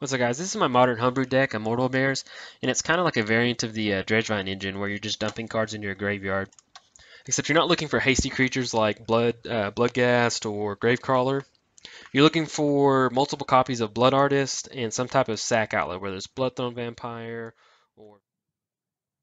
What's up, guys? This is my modern homebrew deck, Immortal Bears, and it's kind of like a variant of the Dredgevine engine where you're just dumping cards into your graveyard. Except you're not looking for hasty creatures like Bloodghast or Gravecrawler. You're looking for multiple copies of Blood Artist and some type of sack outlet, whether it's Bloodthorn Vampire or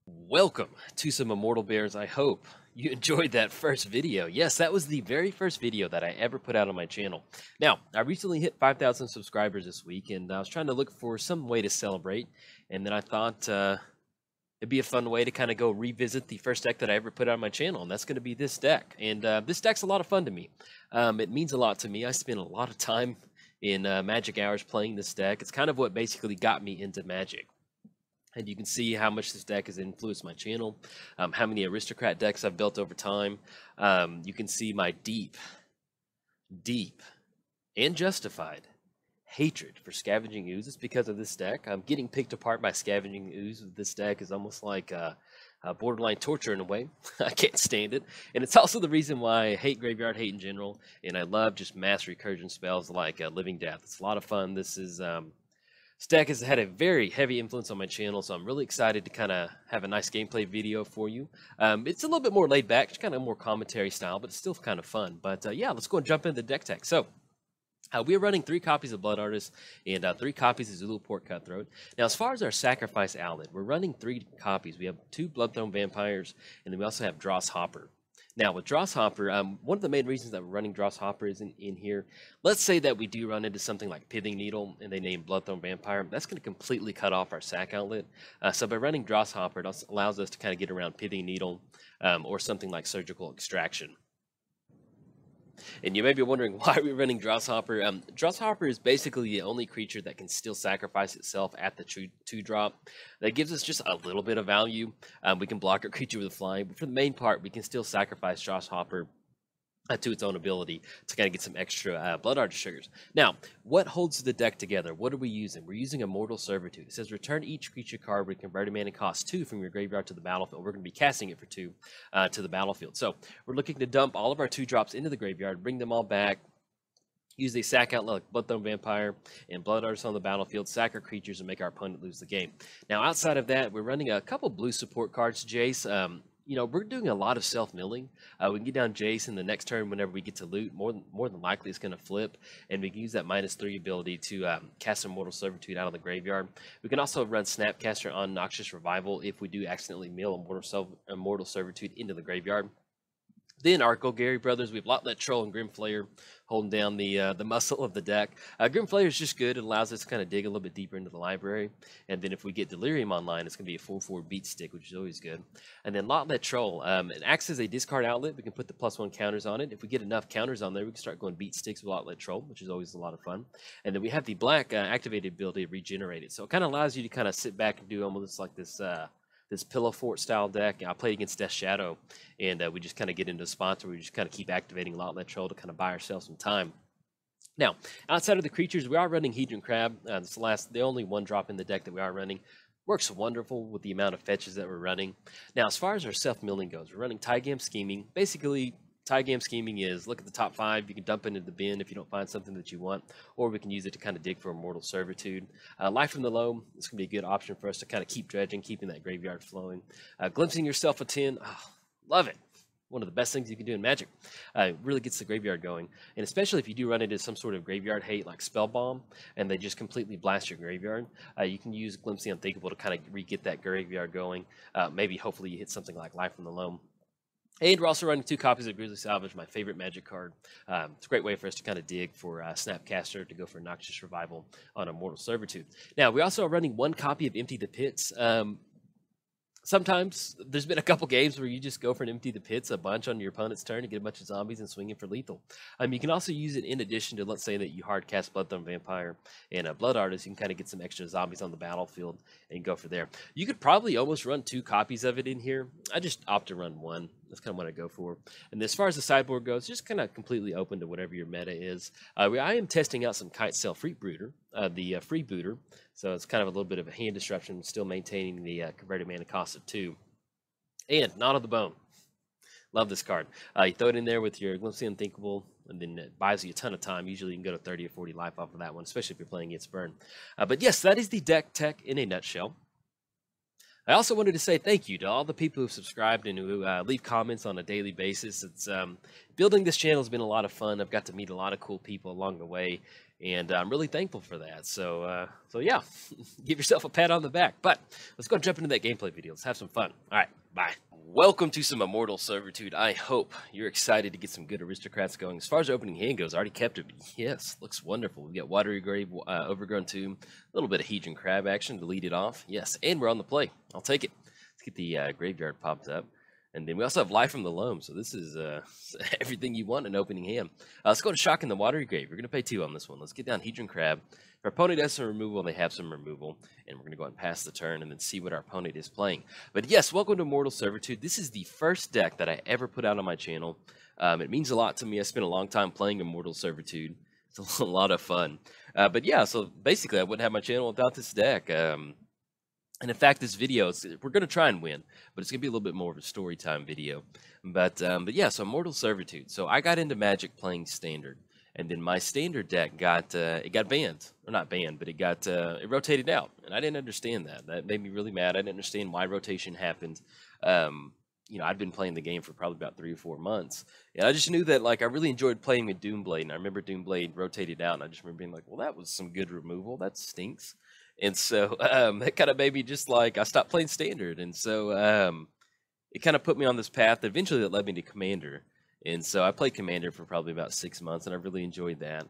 Welcome to some Immortal Bears. I hope you enjoyed that first video. Yes, that was the very first video that I ever put out on my channel. Now, I recently hit 5,000 subscribers this week, and I was trying to look for some way to celebrate. And then I thought it'd be a fun way to kind of go revisit the first deck that I ever put out on my channel, and that's going to be this deck. And this deck's a lot of fun to me. It means a lot to me. I spend a lot of time in Magic hours playing this deck. It's kind of what basically got me into Magic. And you can see how much this deck has influenced my channel, how many aristocrat decks I've built over time. You can see my deep and justified hatred for Scavenging Ooze. It's because of this deck. I'm getting picked apart by Scavenging Ooze with this deck is almost like borderline torture in a way. I can't stand it. And it's also the reason why I hate Graveyard Hate in general, and I love just mass recursion spells like Living Death. It's a lot of fun. This deck has had a very heavy influence on my channel, so I'm really excited to kind of have a nice gameplay video for you. It's a little bit more laid back, kind of more commentary style, but it's still kind of fun. But yeah, let's go and jump into the deck tech. So we are running 3 copies of Blood Artist and 3 copies of Zulu Port Cutthroat. Now, as far as our sacrifice outlet, we're running 3 copies. We have 2 Bloodthorn Vampires, and then we also have Dross Hopper. Now, with Dross Hopper, one of the main reasons that we're running Dross Hopper is in here. Let's say that we do run into something like Pithing Needle and they name Bloodthorn Vampire. That's going to completely cut off our sack outlet. So by running Dross Hopper, it allows us to kind of get around Pithing Needle or something like Surgical Extraction. And you may be wondering why we're running Drawshopper. Drawshopper is basically the only creature that can still sacrifice itself at the 2-drop. That gives us just a little bit of value. We can block a creature with a flying, but for the main part, we can still sacrifice Drawshopper to its own ability to kind of get some extra Blood Artist triggers. Now, what holds the deck together? What are we using? We're using Immortal Servitude. It says return each creature card with converted mana cost 2 from your graveyard to the battlefield. We're going to be casting it for 2 to the battlefield. So we're looking to dump all of our 2-drops into the graveyard, bring them all back, use a sack outlet like Bloodthorn Vampire and Blood Artist on the battlefield, sack our creatures, and make our opponent lose the game. Now, outside of that, we're running a couple blue support cards, Jace. You know, we're doing a lot of self-milling. We can get down Jace in the next turn whenever we get to loot. More than likely, it's going to flip, and we can use that -3 ability to cast Immortal Servitude out of the graveyard. We can also run Snapcaster on Noxious Revival if we do accidentally mill Immortal Servitude into the graveyard. Then our Golgari brothers, we have Lotlett Troll and Grimflayer holding down the muscle of the deck. Grimflayer is just good. It allows us to kind of dig a little bit deeper into the library. And then if we get Delirium online, it's going to be a 4/4 beat stick, which is always good. And then Lotlett Troll, it acts as a discard outlet. We can put the +1 counters on it. If we get enough counters on there, we can start going beat sticks with Lotlett Troll, which is always a lot of fun. And then we have the black activated ability to regenerate it. So it kind of allows you to kind of sit back and do almost like this Pillow Fort style deck. I played against Death Shadow, and we just kind of get into spots where we just kind of keep activating Lotlett Troll to kind of buy ourselves some time. Now, outside of the creatures, we are running Hedron Crab. This the only 1-drop in the deck that we are running. Works wonderful with the amount of fetches that we're running. Now, as far as our self-milling goes, we're running Tygam Scheming. Basically, Tygam Scheming is look at the top 5. You can dump it into the bin if you don't find something that you want, or we can use it to kind of dig for Immortal Servitude. Life from the Loam is going to be a good option for us to kind of keep dredging, keeping that graveyard flowing. Glimpsing Yourself a 10, love it. One of the best things you can do in Magic. It really gets the graveyard going. And especially if you do run into some sort of graveyard hate like Spell Bomb, and they just completely blast your graveyard, you can use Glimpse the Unthinkable to kind of re-get that graveyard going. Maybe, hopefully, you hit something like Life from the Loam. And we're also running 2 copies of Grizzly Salvage, my favorite Magic card. It's a great way for us to kind of dig for Snapcaster to go for Noxious Revival on Immortal Servitude. Now, we also are running 1 copy of Empty the Pits. Sometimes there's been a couple games where you just go for an Empty the Pits a bunch on your opponent's turn to get a bunch of zombies and swing it for lethal. You can also use it in addition to, let's say that you hard cast Bloodthorn Vampire and a Blood Artist. You can kind of get some extra zombies on the battlefield and go for there. You could probably almost run 2 copies of it in here. I just opt to run 1. That's kind of what I go for. And as far as the sideboard goes, just kind of completely open to whatever your meta is. I am testing out some Kitesail Freebooter, the Freebooter. So it's kind of a little bit of a hand disruption, still maintaining the converted mana cost of 2. And Knot of the Bone. Love this card. You throw it in there with your Glimpse the Unthinkable, and then it buys you a ton of time. Usually you can go to 30 or 40 life off of that one, especially if you're playing against Burn. But yes, that is the deck tech in a nutshell. I also wanted to say thank you to all the people who've subscribed and who leave comments on a daily basis. It's building this channel has been a lot of fun. I've got to meet a lot of cool people along the way, and I'm really thankful for that. So yeah, give yourself a pat on the back. But let's go jump into that gameplay video. Let's have some fun. All right, bye. Welcome to some Immortal Servitude. I hope you're excited to get some good aristocrats going. As far as opening hand goes, I already kept it. Yes, looks wonderful. We got Watery Grave, Overgrown Tomb, a little bit of Hedron Crab action to lead it off. Yes, and we're on the play. I'll take it. Let's get the graveyard popped up. And then we also have Life from the Loam, so this is everything you want in opening hand. Let's go to Shock in the Watery Grave. We're going to pay 2 on this one. Let's get down Hedron Crab. If our opponent has some removal, they have some removal. And we're going to go ahead and pass the turn and then see what our opponent is playing. But yes, welcome to Immortal Servitude. This is the first deck that I ever put out on my channel. It means a lot to me. I spent a long time playing Immortal Servitude. It's a lot of fun. But yeah, so basically I wouldn't have my channel without this deck. And in fact, this video, we're going to try and win, but it's going to be a little bit more of a story time video. But yeah, so Immortal Servitude. So I got into Magic playing Standard, and then my Standard deck got it got banned, or not banned, but it rotated out, and I didn't understand that. That made me really mad. I didn't understand why rotation happened. You know, I'd been playing the game for probably about 3 or 4 months, and I just knew that like I really enjoyed playing with Doomblade, and I remember Doomblade rotated out, and I just remember being like, well, that was some good removal. That stinks. And so that kind of made me just like, I stopped playing Standard. And so it kind of put me on this path. Eventually that led me to Commander. And so I played Commander for probably about 6 months, and I really enjoyed that.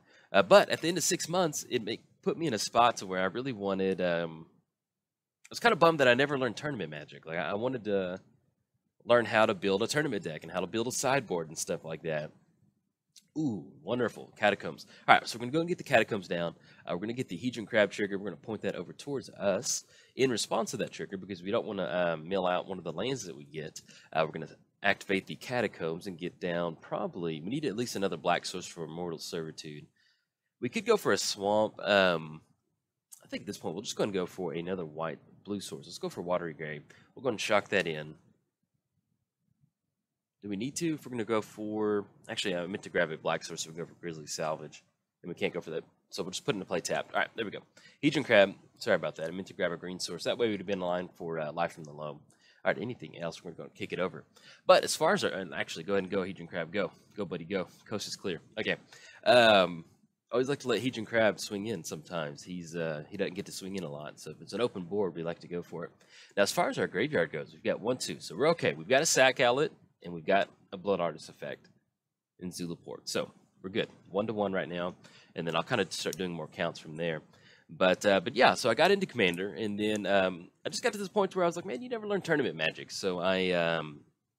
But at the end of 6 months, it put me in a spot to where I really wanted, I was kind of bummed that I never learned Tournament Magic. Like I wanted to learn how to build a tournament deck and how to build a sideboard and stuff like that. Ooh, wonderful. Catacombs. All right, so we're going to go and get the Catacombs down. We're going to get the Hedron Crab trigger. We're going to point that over towards us in response to that trigger because we don't want to mill out one of the lands that we get. We're going to activate the Catacombs and get down probably... We need at least another black source for Immortal Servitude. We could go for a Swamp. I think at this point we'll just go and go for another white-blue source. Let's go for Watery Grave. We'll go and shock that in. Do we need to? If we're going to go for... Actually, I meant to grab a black source, so we go for Grizzly Salvage. And we can't go for that. So we'll just put it in the play tapped. All right, there we go. Hedron Crab. Sorry about that. I meant to grab a green source. That way we would have been in line for Life from the Loam. All right, anything else, we're going to kick it over. But as far as our... And actually, go ahead and go, Hedron Crab. Go. Go, buddy, go. Coast is clear. Okay. I always like to let Hedron Crab swing in sometimes. He doesn't get to swing in a lot. So if it's an open board, we like to go for it. Now, as far as our graveyard goes, we've got 1, 2. So we're okay. We've got a Sack Outlet. And we've got a Blood Artist effect in Zulaport. So we're good. 1-1 right now. And then I'll kind of start doing more counts from there. But yeah, so I got into Commander. And then I just got to this point where I was like, man, you never learned Tournament Magic. So I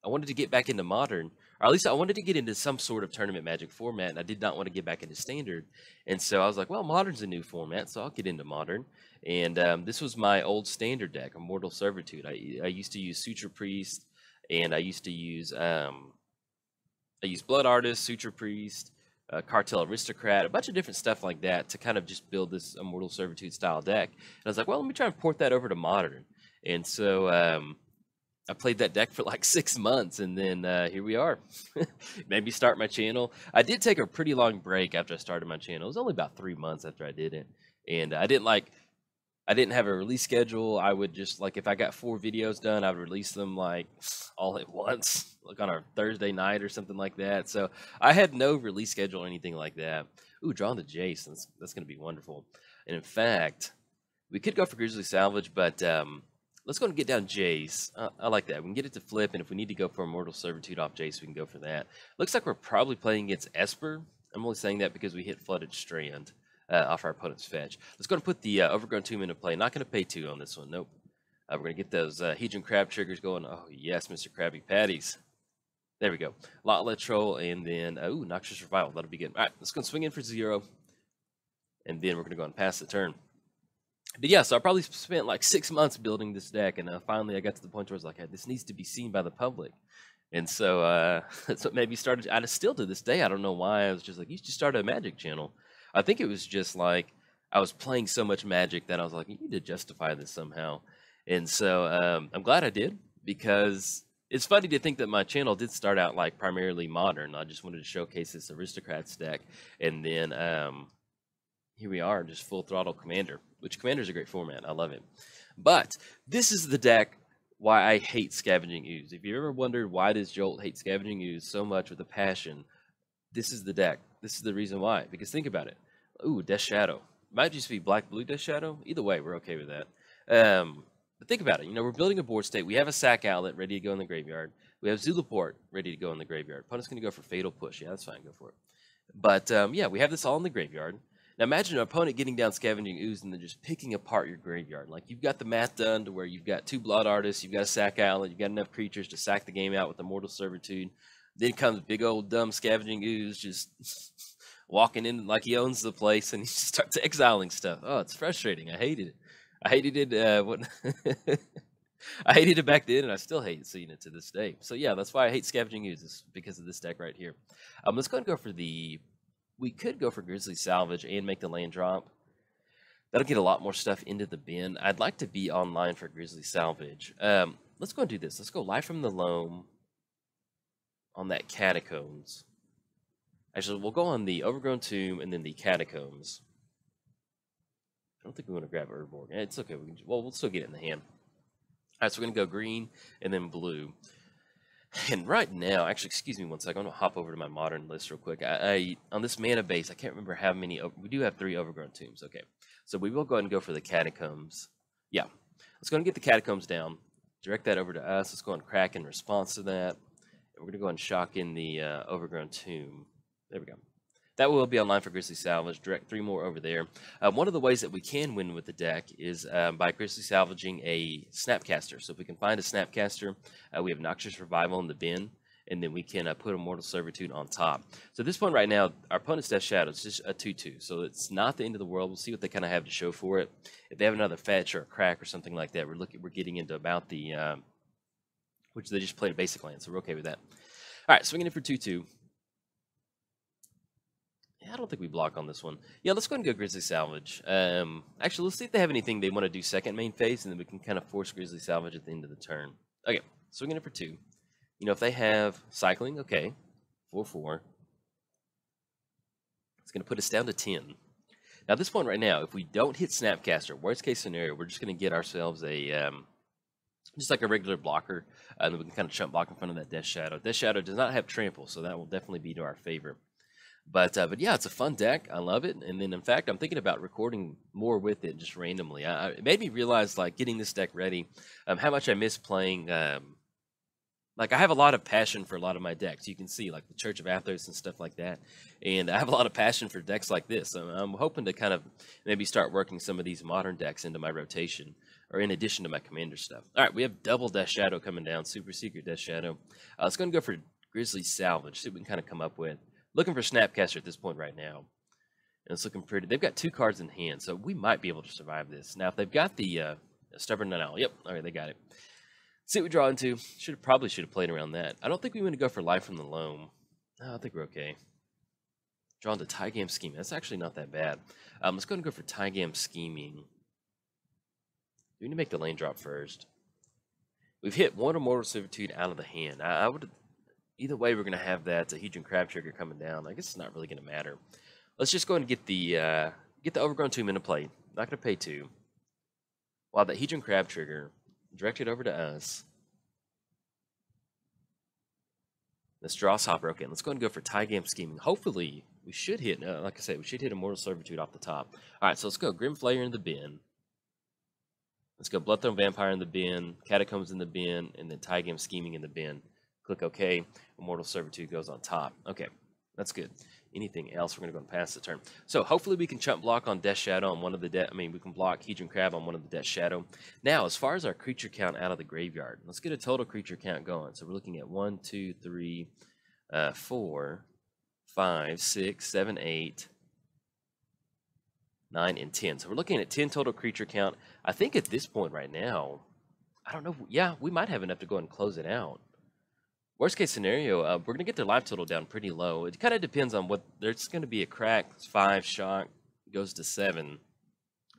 wanted to get back into Modern. Or at least I wanted to get into some sort of Tournament Magic format. And I did not want to get back into Standard. And so I was like, well, Modern's a new format. So I'll get into Modern. And this was my old Standard deck, Immortal Servitude. I used to use Suture Priest. And I used to use Blood Artist, Suture Priest, Cartel Aristocrat, a bunch of different stuff like that to kind of just build this Immortal Servitude style deck. And I was like, well, let me try and port that over to Modern. And so I played that deck for like 6 months, and then here we are. Maybe start my channel. I did take a pretty long break after I started my channel. It was only about 3 months after I did it. And I didn't have a release schedule. I would just, like, if I got 4 videos done, I would release them, like, all at once, like on a Thursday night or something like that. So I had no release schedule or anything like that. Ooh, drawing the Jace. That's going to be wonderful. And in fact, we could go for Grizzly Salvage, but let's go and get down Jace. I like that. We can get it to flip, and if we need to go for Immortal Servitude off Jace, we can go for that. Looks like we're probably playing against Esper. I'm only saying that because we hit Flooded Strand. Off our opponent's fetch. Let's go and put the Overgrown Tomb into play. Not going to pay 2 on this one. Nope. We're going to get those Hedron Crab triggers going. Oh, yes, Mr. Krabby Patties. There we go. Lotlet Troll, and then, ooh, Noxious Revival. That'll be good. All right, let's go and swing in for 0. And then we're going to go and pass the turn. But yeah, so I probably spent like 6 months building this deck, and finally I got to the point where I was like, hey, this needs to be seen by the public. And so that's what maybe started. I still to this day, I don't know why. I was just like, you should start a Magic channel. I think it was just like I was playing so much Magic that I was like, you need to justify this somehow. And so I'm glad I did, because It's funny to think that my channel did start out like primarily modern. I just wanted to showcase this Aristocrats deck, and then here we are, just full throttle Commander, which Commander's a great format. I love it. But this is the deck why I hate Scavenging Ooze. If you ever wondered why does Jolt hate Scavenging Ooze so much with a passion, this is the deck. This is the reason why. Because think about it. Ooh, Death Shadow. Might just be black-blue Death Shadow. Either way, we're okay with that. But think about it. You know, we're building a board state. We have a sack outlet ready to go in the graveyard. We have Zulaport ready to go in the graveyard. Opponent's going to go for Fatal Push. Yeah, that's fine. Go for it. But, yeah, we have this all in the graveyard. Now imagine an opponent getting down Scavenging Ooze and then just picking apart your graveyard. Like, you've got the math done to where you've got 2 Blood Artists, you've got a sack outlet, you've got enough creatures to sack the game out with Immortal Servitude. Then comes big old dumb Scavenging Ooze just walking in like he owns the place, and he starts exiling stuff. Oh, it's frustrating. I hated it. I hated it. I hated it back then, and I still hate seeing it to this day. So yeah, that's why I hate Scavenging Ooze, because of this deck right here. Let's go ahead and go for the. We could go for Grizzly Salvage and make the land drop. That'll get a lot more stuff into the bin. I'd like to be online for Grizzly Salvage. Let's go and do this. Let's go Life from the Loam on that Catacombs. Actually, we'll go on the Overgrown Tomb and then the Catacombs. I don't think we want to grab Urborg. It's okay. We'll still get it in the hand. All right, so we're going to go green and then blue. And right now, actually, excuse me one second. I'm going to hop over to my modern list real quick. On this mana base, I can't remember how many. We do have 3 Overgrown Tombs. Okay, so we will go ahead and go for the Catacombs. Yeah, let's go and get the Catacombs down. Direct that over to us. Let's go and crack in response to that. And we're going to go and shock in the Overgrown Tomb. There we go. That will be online for Grizzly Salvage. Direct 3 more over there. One of the ways that we can win with the deck is by Grizzly Salvaging a Snapcaster. So if we can find a Snapcaster, we have Noxious Revival in the bin, and then we can put Immortal Servitude on top. So at this point right now, our opponent's Death Shadow is just a 2/2. So it's not the end of the world. We'll see what they kind of have to show for it. If they have another fetch or a crack or something like that, we're getting into about the, which they just played a basic land, so we're okay with that. All right, swinging in for 2/2. Yeah, I don't think we block on this one. Yeah, let's go ahead and go Grizzly Salvage. Actually, let's see if they have anything they want to do second main phase, and then we can kind of force Grizzly Salvage at the end of the turn. Okay, swinging it for 2. You know, if they have Cycling, okay, 4/4. It's going to put us down to 10. Now, at this point right now, if we don't hit Snapcaster, worst case scenario, we're just going to get ourselves a, just like a regular blocker, and then we can kind of chump block in front of that Death Shadow. Death Shadow does not have Trample, so that will definitely be to our favor. But yeah, it's a fun deck. I love it. And then, in fact, I'm thinking about recording more with it just randomly. It made me realize, like, getting this deck ready, how much I miss playing. Like, I have a lot of passion for a lot of my decks. You can see, like, the Church of Athos and stuff like that. And I have a lot of passion for decks like this. I'm hoping to kind of maybe start working some of these modern decks into my rotation, or in addition to my Commander stuff. All right, we have double Death Shadow coming down, Super Secret Death Shadow. Let's go and go for Grizzly Salvage, see what we can kind of come up with. Looking for Snapcaster at this point right now. And it's looking pretty. They've got 2 cards in hand, so we might be able to survive this. Now, if they've got the Stubborn Night Owl, yep, all right, they got it. See what we draw into. Probably should have played around that. I don't think we want to go for Life from the Loam. No, I think we're okay. Draw into Tygam Scheming. That's actually not that bad. Let's go ahead and go for Tygam Scheming. We need to make the lane drop first. We've hit 1 Immortal Servitude out of the hand. I would. Either way, we're going to have that Hedron Crab Trigger coming down. I guess it's not really going to matter. Let's just go ahead and get the Overgrown Tomb into play. Not going to pay 2. While that Hedron Crab Trigger directed over to us. Let's draw Hopper. Okay, let's go ahead and go for Tygam Scheming. Hopefully, we should hit, like I said, we should hit Immortal Servitude off the top. All right, so let's go Grim Flayer in the bin. Let's go Bloodthorn Vampire in the bin, Catacombs in the bin, and then Tygam Scheming in the bin. Click OK. Immortal Servitude goes on top. Okay, that's good. Anything else, we're going to go and pass the turn. So hopefully we can chump block on Death Shadow on one of the we can block Hedron Crab on one of the Death Shadow. Now, as far as our creature count out of the graveyard, let's get a total creature count going. So we're looking at 1, 2, 3, 4, 5, 6, 7, 8, 9, and 10. So we're looking at 10 total creature count. I think at this point right now, I don't know. Yeah, we might have enough to go and close it out. Worst case scenario, we're going to get their life total down pretty low. It kind of depends on what, there's going to be a crack, 5, shock, goes to 7,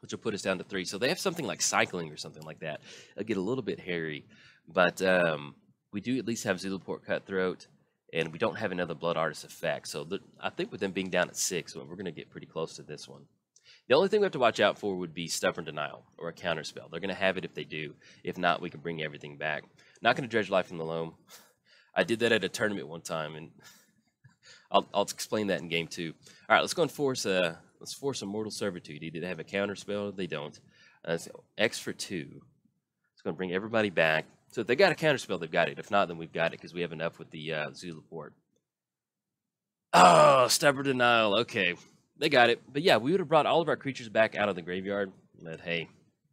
which will put us down to 3. So they have something like Cycling or something like that. It'll get a little bit hairy. But we do at least have Zulaport Cutthroat, and we don't have another Blood Artist effect. So I think with them being down at 6, we're going to get pretty close to this one. The only thing we have to watch out for would be Stubborn Denial or a Counterspell. They're going to have it if they do. If not, we can bring everything back. Not going to Dredge Life from the Loam. I did that at a tournament one time, and I'll explain that in game 2. All right, let's go and force Immortal Servitude. Either they have a Counterspell or they don't. So X for 2. It's going to bring everybody back. So if they got a Counterspell, they've got it. If not, then we've got it because we have enough with the Zulaport. Oh, Stubborn Denial. Okay, they got it. But yeah, we would have brought all of our creatures back out of the graveyard. But hey,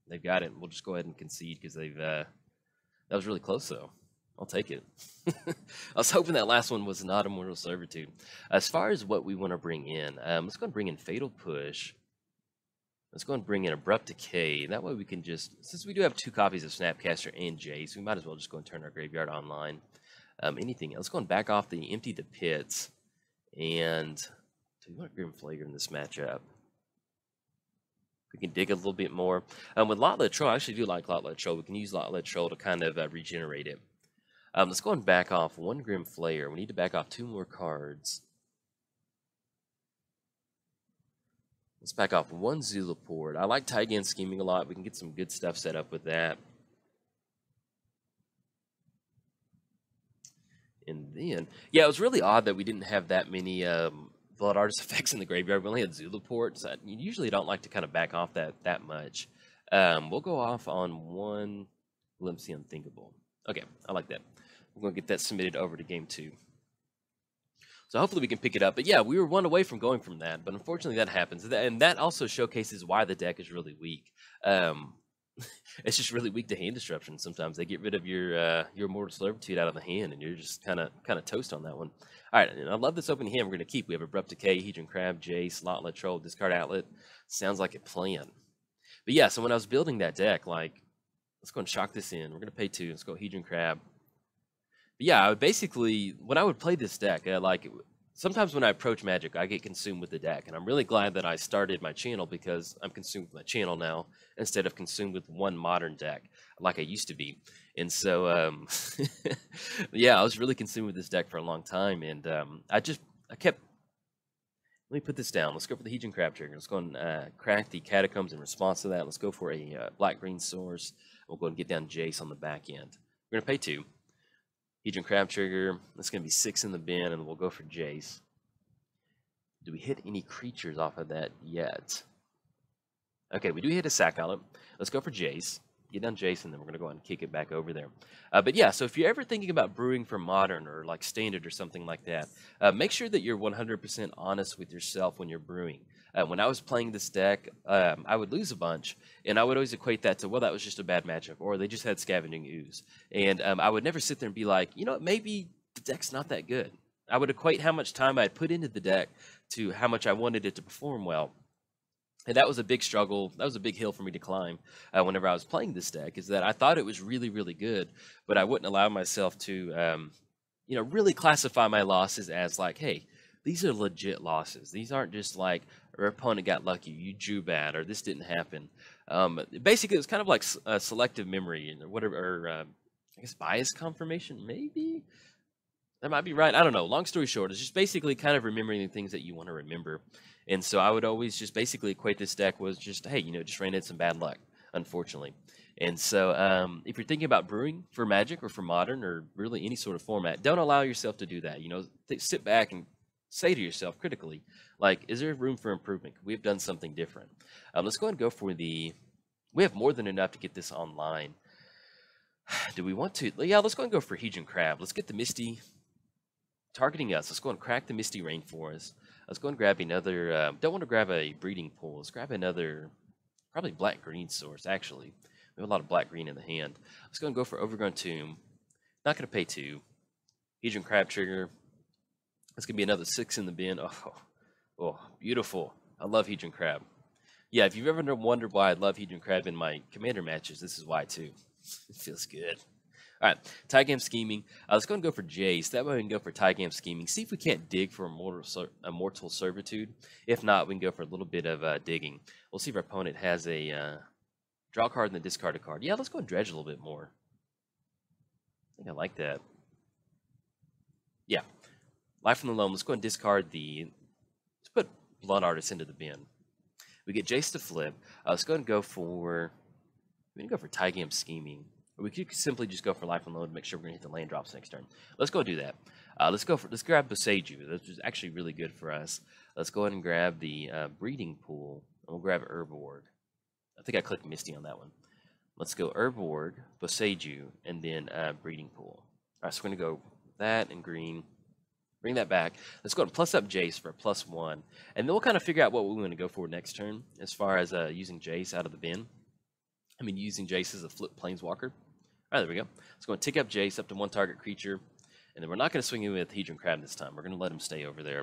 they've got it. We'll just go ahead and concede because they've. That was really close, though. I'll take it. I was hoping that last one was not Immortal Servitude. As far as what we want to bring in, let's go and bring in Fatal Push. Let's go and bring in Abrupt Decay. That way we can just, since we do have 2 copies of Snapcaster and Jace, we might as well just go and turn our graveyard online. Anything else? Let's go and back off the Empty the Pits. And do we want Grim Flager in this matchup? We can dig a little bit more. With Lotlet Troll, I actually do like Lotlet Troll. We can use Lotlet Troll to kind of regenerate it. Let's go and back off 1 Grim Flayer. We need to back off 2 more cards. Let's back off 1 Zulaport. I like Taigan Scheming a lot. We can get some good stuff set up with that. And then, yeah, it was really odd that we didn't have that many Blood Artist effects in the graveyard. We only had Zulaport, so you usually don't like to kind of back off that much. We'll go off on 1 Glimpse the Unthinkable. Okay, I like that. We're going to get that submitted over to game 2. So hopefully we can pick it up. But yeah, we were 1 away from going from that. But unfortunately that happens. And that also showcases why the deck is really weak. It's just really weak to hand disruption sometimes. They get rid of your Immortal Servitude out of the hand, and you're just kind of toast on that one. All right, and I love this opening hand we're going to keep. We have Abrupt Decay, Hedron Crab, Jace, Lotlet Troll, Discard Outlet. Sounds like a plan. But yeah, so when I was building that deck, like, let's go and shock this in. We're going to pay 2. Let's go Hedron Crab. But yeah, I would basically, when I would play this deck, sometimes when I approach Magic, I get consumed with the deck. And I'm really glad that I started my channel because I'm consumed with my channel now instead of consumed with one modern deck like I used to be. And so, yeah, I was really consumed with this deck for a long time. And I kept, let me put this down. Let's go for the Hedron Crab trigger. Let's go and crack the Catacombs in response to that. Let's go for a black-green source. We'll go and get down Jace on the back end. We're going to pay 2. Hedron Crab trigger. That's going to be 6 in the bin, and we'll go for Jace. Do we hit any creatures off of that yet? Okay, we do hit a sack on it. Let's go for Jace. Get down Jace, and then we're going to go ahead and kick it back over there. But yeah, so if you're ever thinking about brewing for Modern or like Standard or something like that, make sure that you're 100% honest with yourself when you're brewing. When I was playing this deck, I would lose a bunch, and I would always equate that to, well, that was just a bad matchup, or they just had Scavenging Ooze. And I would never sit there and be like, you know what, maybe the deck's not that good. I would equate how much time I had put into the deck to how much I wanted it to perform well. And that was a big struggle. That was a big hill for me to climb whenever I was playing this deck, is that I thought it was really, really good, but I wouldn't allow myself to, really classify my losses as like, hey, these are legit losses. These aren't just like, our opponent got lucky, you drew bad, or this didn't happen. Basically, it was kind of like selective memory or whatever, or I guess bias confirmation, maybe? That might be right. I don't know. Long story short, it's just basically kind of remembering the things that you want to remember. And so I would always just basically equate this deck was just, hey, just ran into some bad luck, unfortunately. And so if you're thinking about brewing for Magic or for Modern or really any sort of format, don't allow yourself to do that. Sit back and say to yourself critically, like, is there room for improvement? Could we have done something different? Let's go ahead and go for we have more than enough to get this online. Do we want to? Yeah, let's go and go for Hedron Crab. Let's get the Misty targeting us. Let's go and crack the Misty Rainforest. Let's go and grab another, don't want to grab a breeding pool. Let's grab another, probably black-green source, actually. We have a lot of black-green in the hand. Let's go and go for Overgrown Tomb. Not going to pay 2. Hedron Crab trigger. That's going to be another 6 in the bin. Oh, beautiful. I love Hedron Crab. Yeah, if you've ever wondered why I love Hedron Crab in my Commander matches, this is why, too. It feels good. All right, Tygam Scheming. Let's go and go for Jace. That way we can go for Tygam Scheming. See if we can't dig for Immortal Servitude. If not, we can go for a little bit of digging. We'll see if our opponent has a draw card and then discard a card. Yeah, let's go and dredge a little bit more. think I like that. Yeah. Life from the Loam. Let's go and discard the. Let's put Blood Artist into the bin. We get Jace to flip. Let's go and go for. We're going to go for Tygam Scheming. Or we could simply just go for Life on Load and make sure we're going to hit the land drops next turn. Let's go do that. Let's grab Boseiju. This is actually really good for us. Let's go ahead and grab the Breeding Pool. And we'll grab Herborg. I think I clicked Misty on that one. Let's go Herborg, Boseiju, and then Breeding Pool. All right, so we're going to go that and green. Bring that back. Let's go and plus up Jace for a +1. And then we'll kind of figure out what we want to go for next turn as far as using Jace out of the bin. I mean, using Jace as a flip Planeswalker. All right, there we go. Let's go and tick up Jace up to 1 target creature. And then we're not going to swing in with Hedron Crab this time. We're going to let him stay over there.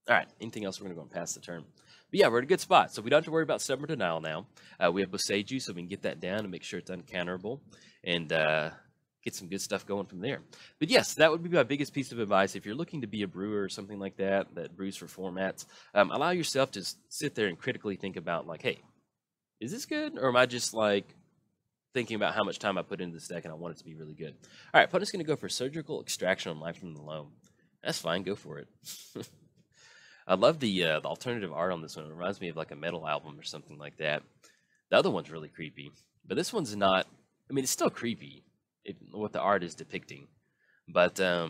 All right, anything else, we're going to go and pass the turn. But yeah, we're in a good spot. So we don't have to worry about Stubborn Denial now. We have Boseiju, so we can get that down and make sure it's uncounterable. And get some good stuff going from there. But yes, that would be my biggest piece of advice. If you're looking to be a brewer or something like that brews for formats, allow yourself to sit there and critically think about, like, hey, is this good? Or am I just, like, thinking about how much time I put into this deck and I want it to be really good? All right, opponent's going to go for Surgical Extraction on Life from the Loam. That's fine. Go for it. I love the alternative art on this one. It reminds me of, like, a metal album or something like that. The other one's really creepy. But this one's not... I mean, it's still creepy. What the art is depicting, but I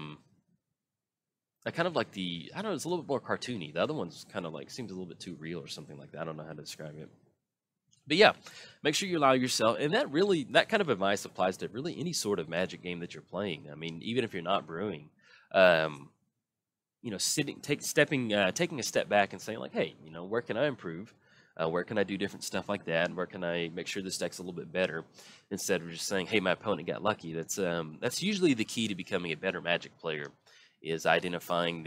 kind of like the, I don't know, it's a little bit more cartoony. The other one's kind of like seems a little bit too real or something like that. I don't know how to describe it, but yeah, make sure you allow yourself, and that kind of advice applies to really any sort of Magic game that you're playing. I mean, even if you're not brewing, you know, taking a step back and saying, like, hey, you know, where can I improve? Where can I do different stuff like that? Where can I make sure this deck's a little bit better? Instead of just saying, hey, my opponent got lucky. That's usually the key to becoming a better Magic player, is identifying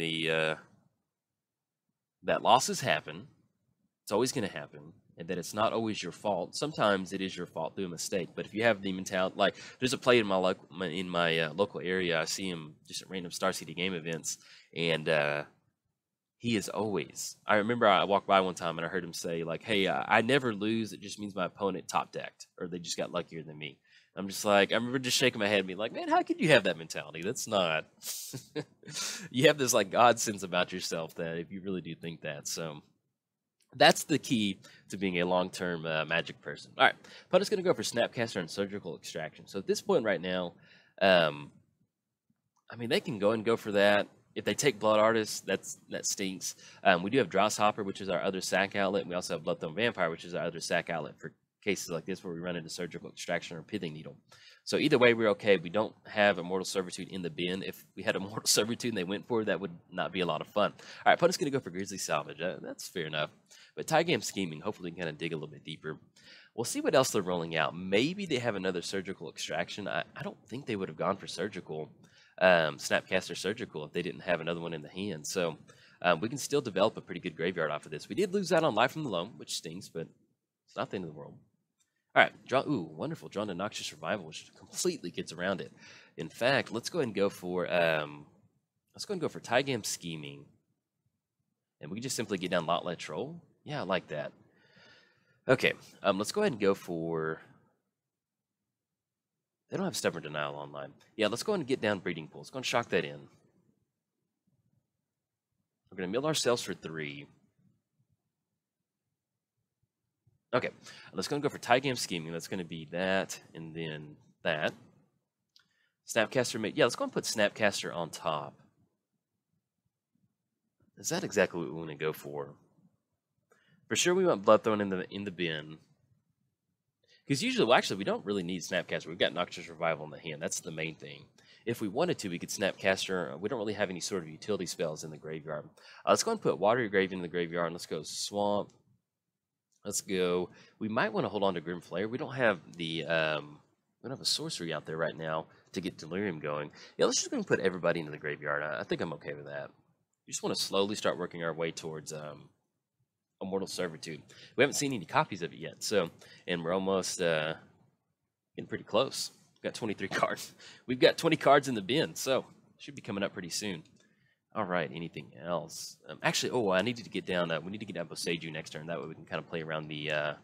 that losses happen. It's always going to happen, and that it's not always your fault. Sometimes it is your fault through a mistake. But if you have the mentality, like, there's a player in my local area, I see him just at random Star City game events, and he is always. I remember I walked by one time and I heard him say, like, hey, I never lose. It just means my opponent top decked, or they just got luckier than me. I'm just like, I remember just shaking my head and being like, man, how could you have that mentality? That's not. You have this, like, God sense about yourself that if you really do think that. So that's the key to being a long-term Magic person. All right, opponent's going to go for Snapcaster and Surgical Extraction. So at this point right now, I mean, they can go and go for that. If they take Blood Artist, that stinks. We do have Drosshopper, which is our other sack outlet. And we also have Bloodthorn Vampire, which is our other sack outlet for cases like this where we run into Surgical Extraction or Pithing Needle. So either way, we're okay. We don't have Immortal Servitude in the bin. If we had Immortal Servitude and they went for it, that would not be a lot of fun. All right, opponent's going to go for Grizzly Salvage. That's fair enough. But Tygam Scheming, hopefully we can kind of dig a little bit deeper. We'll see what else they're rolling out. Maybe they have another Surgical Extraction. I don't think they would have gone for Surgical. Snapcaster Surgical if they didn't have another one in the hand. So we can still develop a pretty good graveyard off of this. We did lose out on Life from the Loam, which stings, but it's not the end of the world. All right, wonderful. Drawn to Noxious Revival, which completely gets around it. In fact, let's go ahead and go for Tygam Scheming. And we can just simply get down Lot Troll. Yeah, I like that. Okay, let's go ahead and go for... They don't have Stubborn Denial online. Yeah, let's go ahead and get down Breeding Pool. Let's go and shock that in. We're going to mill ourselves for 3. Okay, let's go and go for Tygam Scheming. That's going to be that, and then that. Snapcaster, yeah, let's go and put Snapcaster on top. Is that exactly what we want to go for? For sure, we want Bloodthorn in the bin. Because usually, well, actually, we don't really need Snapcaster. We've got Noxious Revival in the hand. That's the main thing. If we wanted to, we could Snapcaster. We don't really have any sort of utility spells in the graveyard. Let's go and put Watery Grave in the graveyard. And let's go Swamp. Let's go. We might want to hold on to Grim Flare. We don't have the. We don't have a sorcery out there right now to get Delirium going. Yeah, let's just go and put everybody into the graveyard. I think I'm okay with that. We just want to slowly start working our way towards Immortal Servitude. We haven't seen any copies of it yet, so, and we're almost getting pretty close. We've got 23 cards. We've got 20 cards in the bin, so should be coming up pretty soon. All right, anything else? Actually, I needed to get down. We need to get down Boseiju next turn. That way we can kind of play around the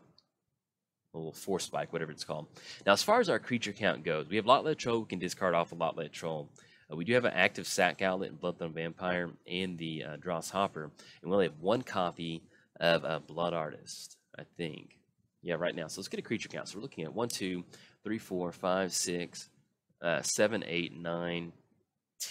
a little force spike, whatever it's called. Now, as far as our creature count goes, we have Lot-Led Troll. We can discard off a Lot-Led Troll. We do have an active Sack Outlet in Bloodthorn Vampire and the Dross Hopper, and we only have one copy of Blood Artist, I think. Yeah, right now. So let's get a creature count. So we're looking at 1, 2, 3, 4, 5, 6, 7, 8, 9,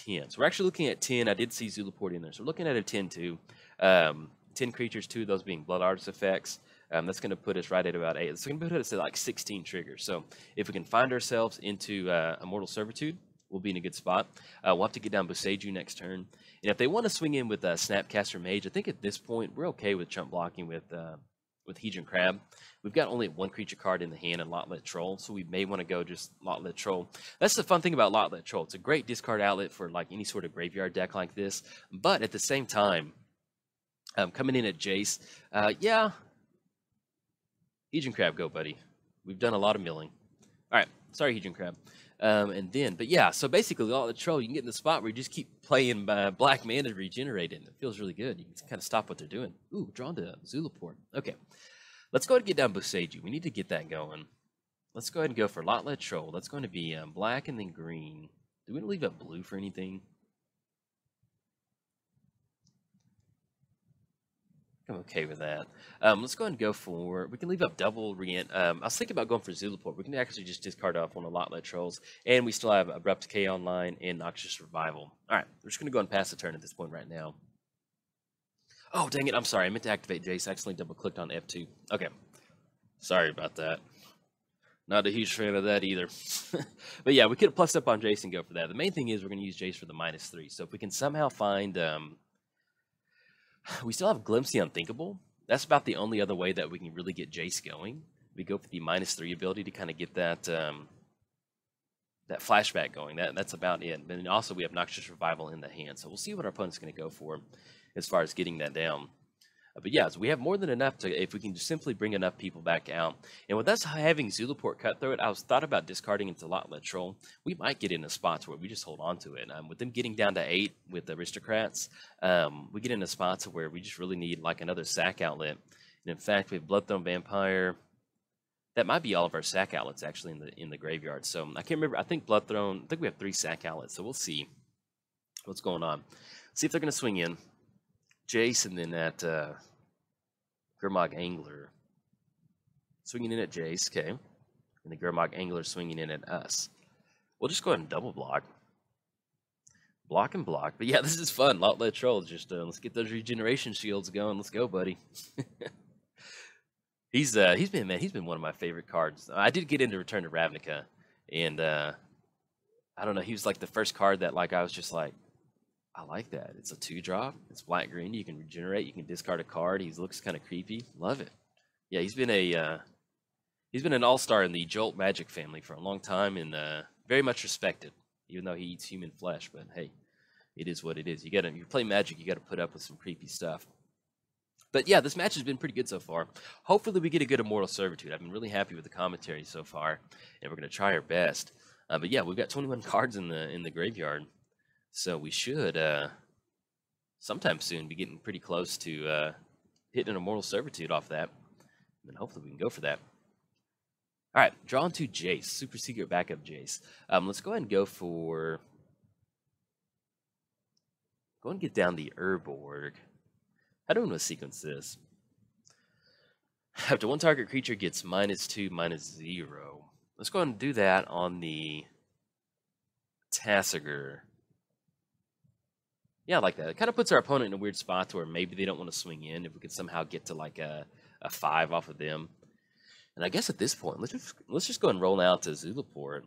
10. So we're actually looking at 10. I did see Zulaport in there. So we're looking at a 10 too. 10 creatures, 2 of those being Blood Artist effects. That's going to put us right at about 8. It's going to put us at like 16 triggers. So if we can find ourselves into Immortal Servitude, we'll be in a good spot. We'll have to get down Boseiju next turn. And if they want to swing in with Snapcaster Mage, I think at this point we're okay with chump blocking with Hedron Crab. We've got only one creature card in the hand and Lot-Led Troll, so we may want to go just Lot-Led Troll. That's the fun thing about Lot-Led Troll. It's a great discard outlet for like any sort of graveyard deck like this, but at the same time, coming in at Jace, yeah, Hedron Crab, go buddy. We've done a lot of milling. All right, sorry Hedron Crab. But yeah, so basically Lot-Led Troll, you can get in the spot where you just keep playing black mana regenerating. It feels really good. You can kind of stop what they're doing. Ooh, drawn to Zulaport. Okay. Let's go ahead and get down Boseiju. We need to get that going. Let's go ahead and go for Lot-Led Troll. That's going to be black and then green. Do we leave up blue for anything? I'm okay with that. Let's go ahead and go for... We can leave up double Rient. I was thinking about going for Zulaport. We can actually just discard off one of Lot-Led Trolls. And we still have Abrupt Decay online and Noxious Revival. Alright, we're just going to go and pass the turn at this point right now. Oh, dang it. I'm sorry. I meant to activate Jace. I accidentally double-clicked on F2. Okay. Sorry about that. Not a huge fan of that either. But yeah, we could have plussed up on Jace and go for that. The main thing is we're going to use Jace for the -3. So if we can somehow find... we still have Glimpse the Unthinkable. That's about the only other way that we can really get Jace going. We go for the -3 ability to kind of get that... that flashback going. That's about it. But also we have Noxious Revival in the hand. So we'll see what our opponent's going to go for as far as getting that down. But yeah, so we have more than enough to, if we can just simply bring enough people back out. And with us having Zulaport Cutthroat, I was thought about discarding into Lot-Led Troll. We might get into spots where we just hold on to it. With them getting down to 8 with the Aristocrats, we get into spots where we just really need like another sack outlet. And in fact, we have Bloodthorn Vampire. That might be all of our sack outlets actually in the graveyard. So I can't remember. I think Bloodthorn. I think we have 3 sack outlets. So we'll see what's going on. See if they're going to swing in. Jace and then at Gurmag Angler. Swinging in at Jace, okay. And the Gurmag Angler swinging in at us. We'll just go ahead and double block. Block and block. But yeah, this is fun. Lot-Led Troll. Just let's get those regeneration shields going. Let's go, buddy. He's been one of my favorite cards. I did get into Return to Ravnica, and I don't know, he was like the first card that like I was just like, I like that. It's a 2-drop. It's black green. You can regenerate. You can discard a card. He looks kind of creepy. Love it. Yeah, he's been an all-star in the Jolt Magic family for a long time and very much respected, even though he eats human flesh. But hey, it is what it is. You play Magic, you got to put up with some creepy stuff. But yeah, this match has been pretty good so far. Hopefully we get a good Immortal Servitude. I've been really happy with the commentary so far, and we're going to try our best. But yeah, we've got 21 cards in the graveyard. So we should, sometime soon, be getting pretty close to hitting an Immortal Servitude off that. And hopefully we can go for that. All right, drawn to Jace, super secret backup Jace. Let's go ahead and go for... Go and get down the Urborg. How do we want to sequence this? After one target creature gets -2/-0. Let's go ahead and do that on the Tasigur. Yeah, I like that. It kind of puts our opponent in a weird spot to where maybe they don't want to swing in. If we could somehow get to like a 5 off of them. And I guess at this point, let's just go and roll out to Zulaport.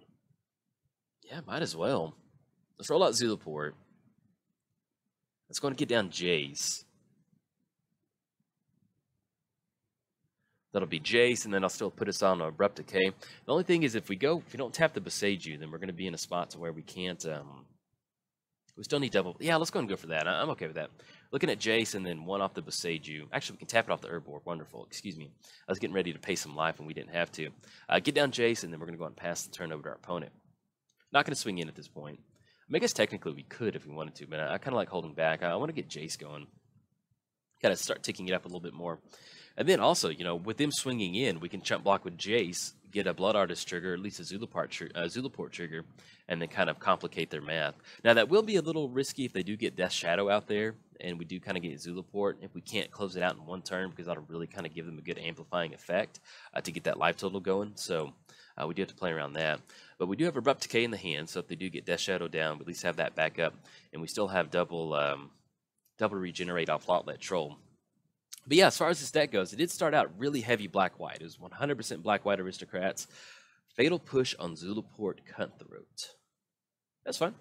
Yeah, might as well. Let's roll out Zulaport. Let's go and get down Jace. That'll be Jace, and then I'll still put us on Abrupt Decay. The only thing is if we don't tap the Boseiju, then we're going to be in a spot to where we can't, we still need double. Yeah, let's go and go for that. I'm okay with that. Looking at Jace and then one off the Boseiju. Actually, we can tap it off the Urborg. Wonderful. Excuse me. I was getting ready to pay some life and we didn't have to. Get down Jace, and then we're going to go and pass the turn over to our opponent. Not going to swing in at this point. I guess technically we could if we wanted to, but I kind of like holding back. I want to get Jace going. kind of start ticking it up a little bit more. And then also, with them swinging in, we can chump block with Jace, get a Blood Artist trigger, at least a Zulaport trigger, and then kind of complicate their math. Now, that will be a little risky if they do get Death Shadow out there, and we do kind of get Zulaport. If we can't close it out in one turn, because that'll really kind of give them a good amplifying effect to get that life total going. So we do have to play around that. But we do have Abrupt Decay in the hand, so if they do get Death Shadow down, we at least have that back up. And we still have double regenerate off Lotlet Troll. But yeah, as far as this deck goes, it did start out really heavy black-white. It was 100% black-white aristocrats. Fatal Push on Zulaport Cutthroat. That's fine.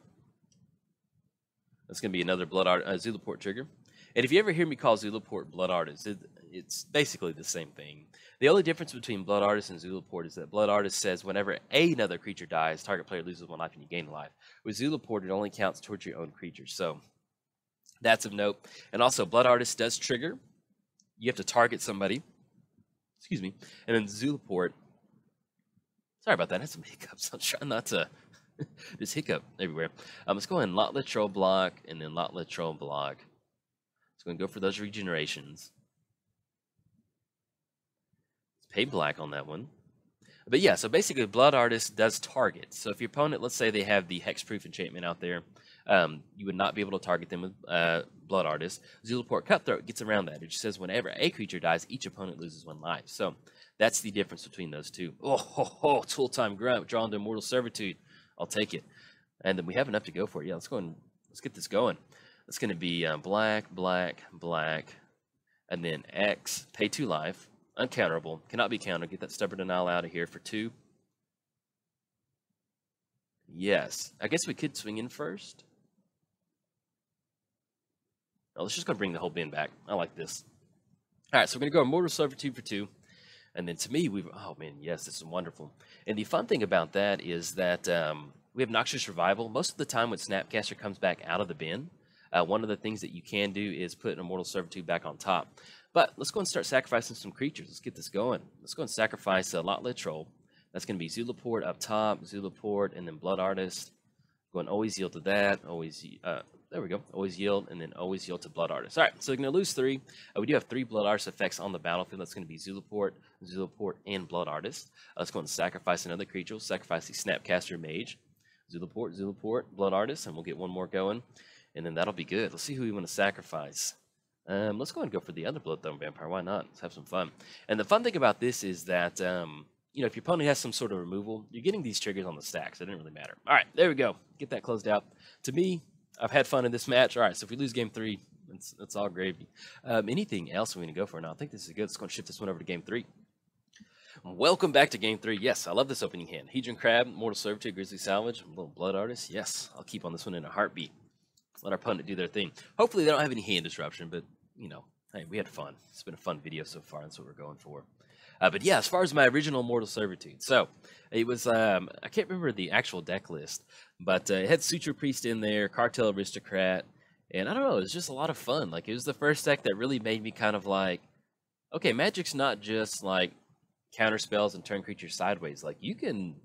That's going to be another Zulaport trigger. And if you ever hear me call Zulaport Blood Artist, it's basically the same thing. The only difference between Blood Artist and Zulaport is that Blood Artist says whenever another creature dies, target player loses 1 life and you gain a life. With Zulaport, it only counts towards your own creatures. So that's of note. And also, Blood Artist does trigger. You have to target somebody. Excuse me. And then Zulaport. Sorry about that. I had some hiccups. I'm trying not to just hiccup everywhere. Let's go ahead and Lotlet Troll block, and then Lotlet Troll block. Let's go and go for those regenerations. Let's pay black on that one. But yeah, so basically Blood Artist does target. So if your opponent, let's say they have the Hexproof enchantment out there, you would not be able to target them with Blood Artist. Zulaport Cutthroat gets around that. It just says whenever a creature dies, each opponent loses 1 life. So that's the difference between those two. Tool Time Grunt, drawn to Immortal Servitude. I'll take it. And then we have enough to go for it. Yeah, let's go and let's get this going. It's going to be black, black, black, and then X, pay 2 life. Uncounterable, cannot be countered. Get that Stubborn Denial out of here for 2. Yes, I guess we could swing in first. Oh, let's just go bring the whole bin back. I like this. All right, so we're going to go Immortal Servitude for 2. And then to me, oh man, yes, this is wonderful. And the fun thing about that is that we have Noxious Revival. Most of the time when Snapcaster comes back out of the bin, one of the things that you can do is put an Immortal Servitude back on top. But let's go and start sacrificing some creatures. Let's get this going. Let's go and sacrifice a Lotlet Troll. That's going to be Zulaport up top, Zulaport, and then Blood Artist. Go and always yield to that. Always, there we go. Always yield, and then always yield to Blood Artist. All right, so we're going to lose 3. We do have 3 Blood Artist effects on the battlefield. That's going to be Zulaport, and Blood Artist. Let's go and sacrifice another creature. We'll sacrifice the Snapcaster Mage. Zulaport, Blood Artist, and we'll get one more going. And then that'll be good. Let's see who we want to sacrifice. Let's go ahead and go for the other Bloodthorn Vampire. Why not? Let's have some fun. And the fun thing about this is that, if your opponent has some sort of removal, you're getting these triggers on the stack, so it didn't really matter. All right, there we go. Get that closed out. To me, I've had fun in this match. All right, so if we lose game 3, it's all gravy. Anything else we need to go for now? I think this is good. Let's go and shift this one over to game 3. Welcome back to game 3. Yes, I love this opening hand. Hedron Crab, Mortal Servitude, Grizzly Salvage, a little Blood Artist. Yes, I'll keep on this one in a heartbeat. Let our opponent do their thing. Hopefully they don't have any hand disruption, but, hey, we had fun. It's been a fun video so far. That's what we're going for. But yeah, as far as my original Immortal Servitude. So, it was, I can't remember the actual deck list, but it had Suture Priest in there, Cartel Aristocrat, and I don't know, it was just a lot of fun. Like, it was the first deck that really made me kind of like, okay, Magic's not just like counter spells and turn creatures sideways. Like, you can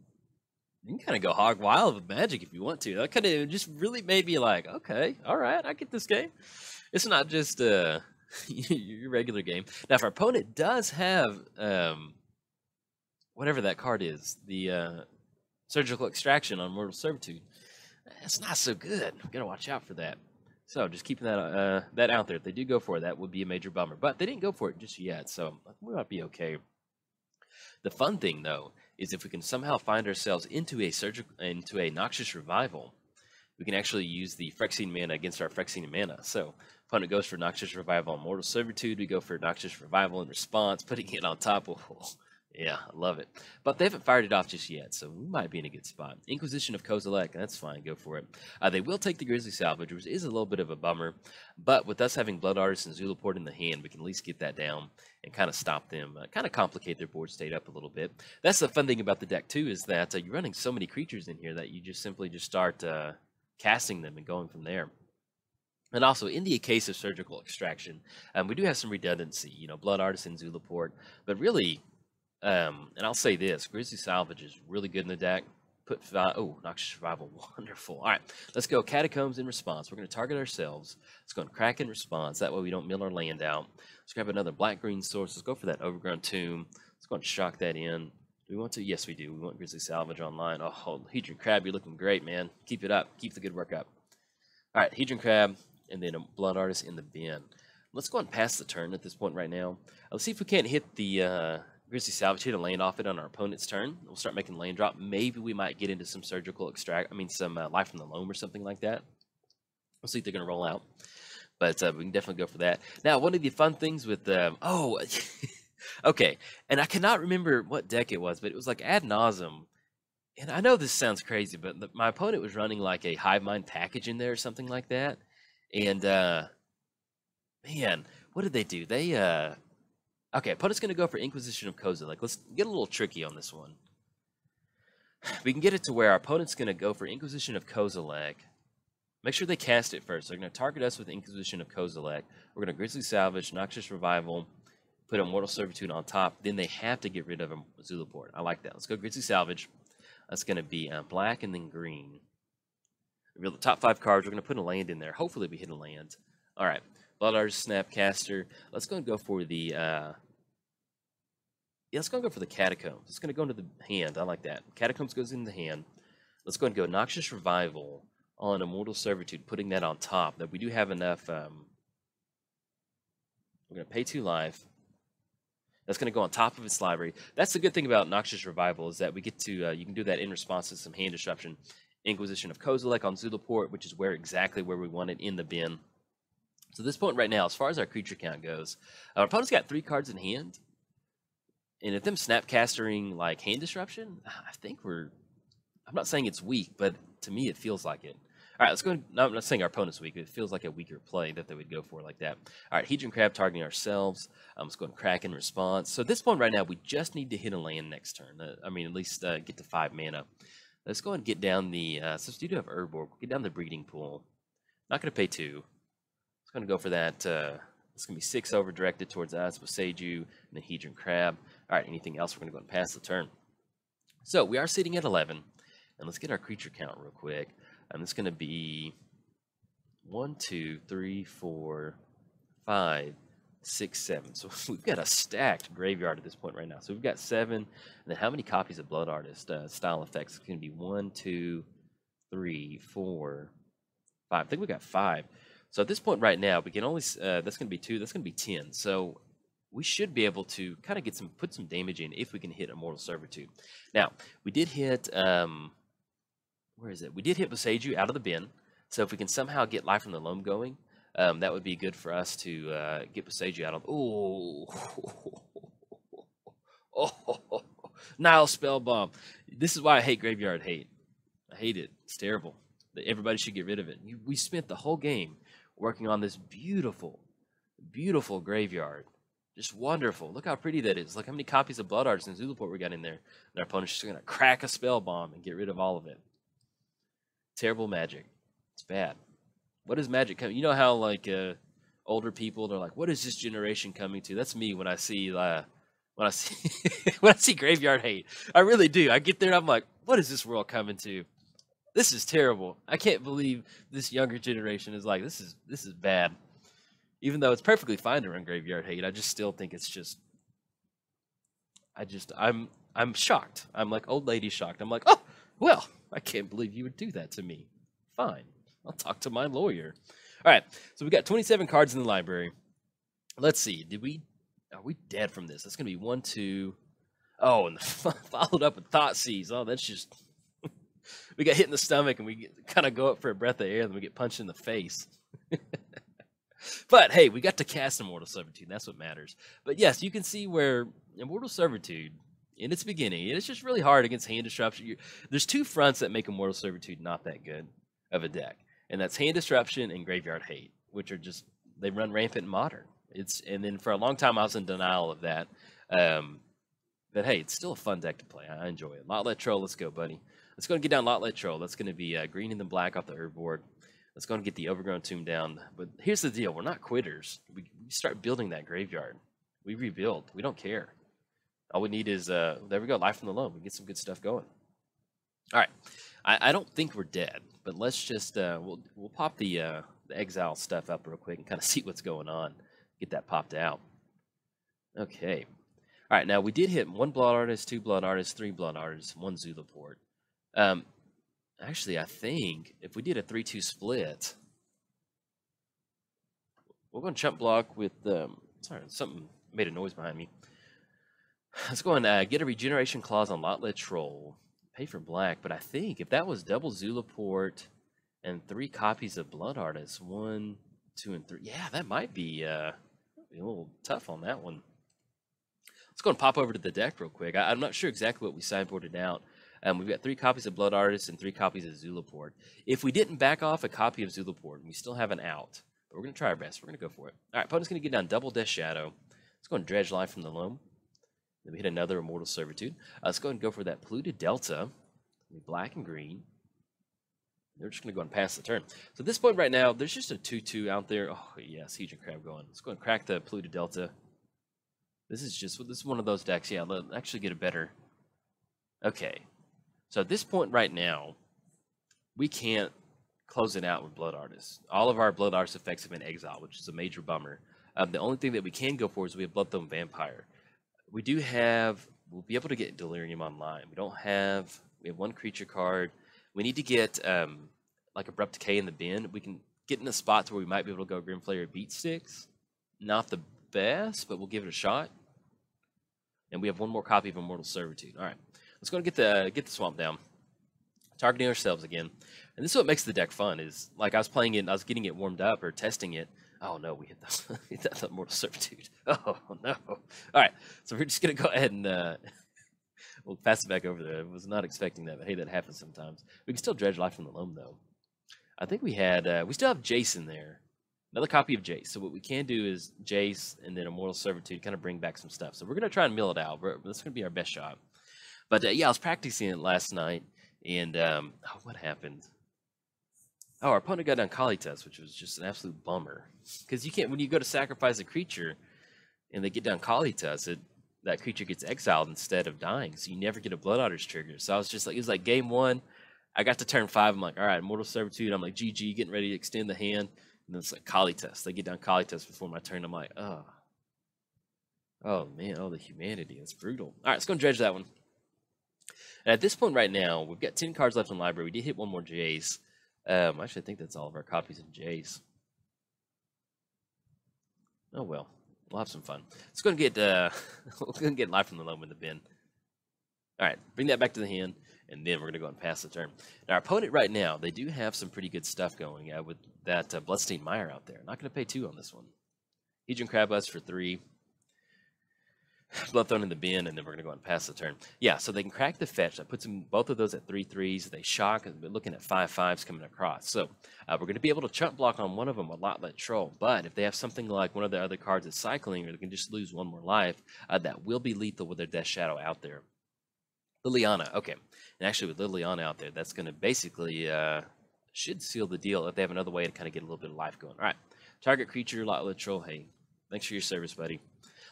kind of go hog wild with Magic if you want to. That kind of just really made me like, okay, all right, I get this game. It's not just your regular game. Now, if our opponent does have whatever that card is, the Surgical Extraction on Mortal Servitude, it's not so good. We've got to watch out for that. So just keeping that that out there. If they do go for it, that would be a major bummer. But they didn't go for it just yet, so we might be okay. The fun thing, though, is if we can somehow find ourselves into a Noxious Revival, we can actually use the Phyrexian mana against our Phyrexian mana. So, opponent goes for Noxious Revival on Mortal Servitude. We go for Noxious Revival in response, putting it on top. Yeah, I love it. But they haven't fired it off just yet, so we might be in a good spot. Inquisition of Kozilek, that's fine, go for it. They will take the Grizzly Salvage, which is a little bit of a bummer, but with us having Blood Artist and Zulaport in the hand, we can at least get that down and kind of stop them, kind of complicate their board state up a little bit. That's the fun thing about the deck, too, is that you're running so many creatures in here that you just simply just start casting them and going from there. And also, in the case of Surgical Extraction, we do have some redundancy, Blood Artist and Zulaport, but really... and I'll say this, Grizzly Salvage is really good in the deck, Put oh, Noxious Survival, wonderful. All right, let's go Catacombs in response. We're going to target ourselves. Let's go and Crack in response. That way we don't mill our land out. Let's grab another black-green source. Let's go for that Overgrown Tomb. Let's go and shock that in. Do we want to? Yes, we do. We want Grizzly Salvage online. Oh, Hedron Crab, you're looking great, man. Keep it up. Keep the good work up. All right, Hedron Crab, and then a Blood Artist in the bin. Let's go and pass the turn at this point right now. Let's see if we can't hit the Grizzly Salvage, hit a land off it on our opponent's turn. We'll start making land drop. Maybe we might get into some surgical extract. I mean, some Life from the Loam or something like that. We'll see if they're going to roll out. But we can definitely go for that. Now, one of the fun things with oh, okay, and I cannot remember what deck it was, but it was like Ad Nauseam. And I know this sounds crazy, but my opponent was running like a Hive Mind package in there or something like that. And man, what did they do? They okay, opponent's going to go for Inquisition of Kozilek. Let's get a little tricky on this one. We can get it to where our opponent's going to go for Inquisition of Kozilek. Make sure they cast it first. They're going to target us with Inquisition of Kozilek. We're going to Grizzly Salvage, Noxious Revival, put Immortal Servitude on top. Then they have to get rid of a Zulaport. I like that. Let's go Grizzly Salvage. That's going to be black and then green. Reveal the top 5 cards. We're going to put a land in there. Hopefully we hit a land. All right. Blood Artist, Snapcaster. Let's go and go for the let's go and go for the Catacombs. It's going to go into the hand. I like that. Catacombs goes in the hand. Let's go and go Noxious Revival on Immortal Servitude, putting that on top. That we do have enough. We're going to pay 2 life. That's going to go on top of its library. That's the good thing about Noxious Revival is that we get to you can do that in response to some hand disruption. Inquisition of Kozilek on Zulaport, which is exactly where we want it in the bin. So at this point right now, as far as our creature count goes, our opponent's got 3 cards in hand. And if them Snapcastering like hand disruption, I think I'm not saying it's weak, but to me it feels like it. All right, let's go. No, I'm not saying our opponent's weak. It feels like a weaker play that they would go for like that. All right, Hedron Crab targeting ourselves. Let's go and Crack in response. So at this point right now, we just need to hit a land next turn. I mean, at least get to 5 mana. Let's go and get down the, since we do have Urborg, get down the Breeding Pool. Not going to pay 2. It's going to go for that. It's going to be 6 over directed towards us with Seiju and the Hedron Crab. All right, anything else? We're going to go and pass the turn. So we are sitting at 11. And let's get our creature count real quick. It's going to be 1, 2, 3, 4, 5, 6, 7. So we've got a stacked graveyard at this point right now. So we've got 7. And then how many copies of Blood Artist style effects? It's going to be 1, 2, 3, 4, 5. I think we got 5. So at this point right now, we can only that's going to be 2. That's going to be 10. So we should be able to kind of put some damage in if we can hit Immortal Servitude. Now we did hit where is it? We did hit Boseiju out of the bin. So if we can somehow get Life from the Loam going, that would be good for us to get Boseiju out of. Oh, oh, Nile Spellbomb. This is why I hate Graveyard Hate. I hate it. It's terrible. Everybody should get rid of it. We spent the whole game working on this beautiful, beautiful graveyard. Just wonderful. Look how pretty that is. Look how many copies of Blood Artist and Zulaport we got in there. And our opponent's just going to crack a spell bomb and get rid of all of it. Terrible Magic. It's bad. What is Magic coming? You know how like older people, they're like, "What is this generation coming to?" That's me when I see when I see Graveyard Hate. I really do. I get there and I'm like, "What is this world coming to? This is terrible. I can't believe this younger generation is like this is bad." Even though it's perfectly fine to run Graveyard Hate, I just still think it's just I'm shocked. I'm like old lady shocked. I'm like, "Oh, well, I can't believe you would do that to me." Fine. I'll talk to my lawyer. All right. So we got 27 cards in the library. Let's see. Are we dead from this? That's going to be 1, 2. Oh, and followed up with Thoughtseize. Oh, that's just we got hit in the stomach and we kind of go up for a breath of air and we get punched in the face. But hey, we got to cast Immortal Servitude. And that's what matters. But yes, you can see where Immortal Servitude in its beginning, it's just really hard against hand disruption. There's 2 fronts that make Immortal Servitude not that good of a deck, and that's hand disruption and Graveyard Hate, which are just they run rampant in Modern. And then for a long time I was in denial of that, but hey, it's still a fun deck to play. I enjoy it. Lotlet Troll, let's go, buddy. Let's go and get down Lotlet Troll. That's going to be green and then black off the Urborg. Let's go and get the Overgrown Tomb down. But here's the deal: we're not quitters. We start building that graveyard. We rebuild. We don't care. All we need is there we go, Life from the Loam. We get some good stuff going. All right. I don't think we're dead, but let's just we'll pop the exile stuff up real quick and kind of see what's going on. Get that popped out. Okay. All right. Now we did hit 1 blood artist, 2 blood artists, 3 blood artists, 1 Zula port. Actually, I think if we did a 3-2 split, we're going to chump block with sorry, something made a noise behind me. Let's go and get a regeneration clause on Lotlet Troll. Pay for black, but I think if that was double Zula port and 3 copies of Blood Artist, 1, 2, and 3. Yeah, that might be a little tough on that one. Let's go and pop over to the deck real quick. I'm not sure exactly what we sideboarded out. We've got 3 copies of Blood Artist and 3 copies of Zulaport. If we didn't back off a copy of Zulaport, we still have an out. But we're going to try our best. We're going to go for it. All right, opponent's going to get down double Death Shadow. Let's go and Dredge Life from the Loam. Then we hit another Immortal Servitude. Let's go and go for that Polluted Delta. Black and green. They're just going to go and pass the turn. So at this point right now, there's just a 2-2 out there. Oh, yes, Hedron Crab going. Let's go and crack the Polluted Delta. This is one of those decks. Yeah, let's actually get a better. Okay. So at this point right now, we can't close it out with Blood Artist. All of our Blood Artist effects have been exiled, which is a major bummer. The only thing that we can go for is we have Bloodthorn Vampire. We do have, we'll be able to get Delirium online. We have 1 creature card. We need to get like Abrupt Decay in the bin. We can get in a spot where we might be able to go Grimflayer Beat Sticks. Not the best, but we'll give it a shot. And we have 1 more copy of Immortal Servitude. All right, let's go and get the Swamp down. Targeting ourselves again. And this is what makes the deck fun, is like I was playing it, I was getting it warmed up or testing it. Oh no, we hit that Immortal Servitude. Oh no. All right, so we're just going to go ahead and we'll pass it back over there. I was not expecting that, but hey, that happens sometimes. We can still Dredge Life from the Loam, though. I think we still have Jace in there. Another copy of Jace. So what we can do is Jace and then Immortal Servitude, kind of bring back some stuff. So we're going to try and mill it out. That's going to be our best shot. But yeah, I was practicing it last night, and what happened? Oh, our opponent got down Kalitas, which was just an absolute bummer. Because you can't, when you go to sacrifice a creature and they get down Kalitas, that creature gets exiled instead of dying. So you never get a Blood Artist trigger. So I was just like, it was like game 1. I got to turn 5. I'm like, all right, Immortal Servitude. I'm like, GG, getting ready to extend the hand. And then it's like Kalitas. They get down Kalitas before my turn. I'm like, oh. Oh, man. Oh, the humanity. It's brutal. All right, let's go and dredge that one. And at this point right now, we've got 10 cards left in the library. We did hit 1 more Jace. Actually, I think that's all of our copies of Jace. Oh, well. We'll have some fun. Let's go and get Life from the Loam in the bin. All right, bring that back to the hand, and then we're going to go and pass the turn. Now, our opponent right now, they do have some pretty good stuff going with that Bloodstained Mire out there. Not going to pay 2 on this one. Hedron Crabus for 3. Bloodthorn in the bin, and then we're going to go and pass the turn. Yeah, so they can crack the fetch. That puts them both of those at 3/3s. They shock, and we're looking at 5/5s coming across. So we're going to be able to chump block on one of them a lot like Troll. But if they have something like one of their other cards that's cycling, or they can just lose 1 more life, that will be lethal with their Death Shadow out there. Liliana, okay. And actually with Liliana out there, that's going to basically should seal the deal if they have another way to kind of get a little bit of life going. All right, target creature, lot Troll. Hey, thanks for your service, buddy.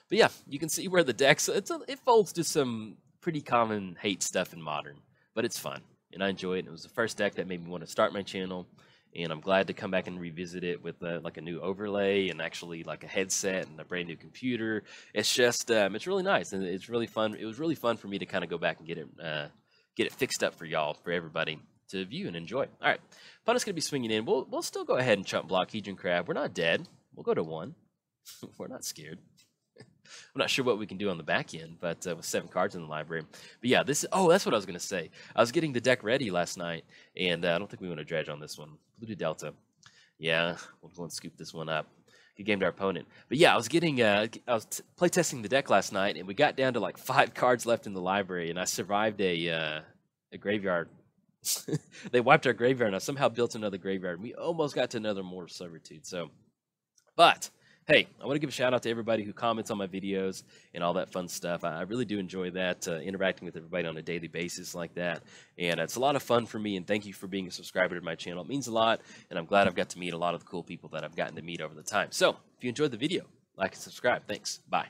But yeah, you can see where the decks, it folds to some pretty common hate stuff in Modern, but it's fun, and I enjoy it. It was the first deck that made me want to start my channel, and I'm glad to come back and revisit it with like a new overlay and actually like a headset and a brand new computer. It's just, it's really nice, and it's really fun. It was really fun for me to kind of go back and get it fixed up for y'all, for everybody to view and enjoy. All right, opponent's going to be swinging in. We'll still go ahead and chump block Hedron Crab. We're not dead. We'll go to 1. We're not scared. I'm not sure what we can do on the back end, but with 7 cards in the library. But yeah, that's what I was going to say. I was getting the deck ready last night, and I don't think we want to dredge on this one. Polluted Delta. Yeah, we'll go and scoop this one up. Good game to our opponent. But yeah, I was getting, I was playtesting the deck last night, and we got down to like 5 cards left in the library, and I survived a graveyard. They wiped our graveyard, and I somehow built another graveyard. We almost got to another Immortal Servitude. So, but hey, I want to give a shout out to everybody who comments on my videos and all that fun stuff. I really do enjoy that, interacting with everybody on a daily basis like that. And it's a lot of fun for me, and thank you for being a subscriber to my channel. It means a lot, and I'm glad I've got to meet a lot of the cool people that I've gotten to meet over the time. So, if you enjoyed the video, like and subscribe. Thanks. Bye.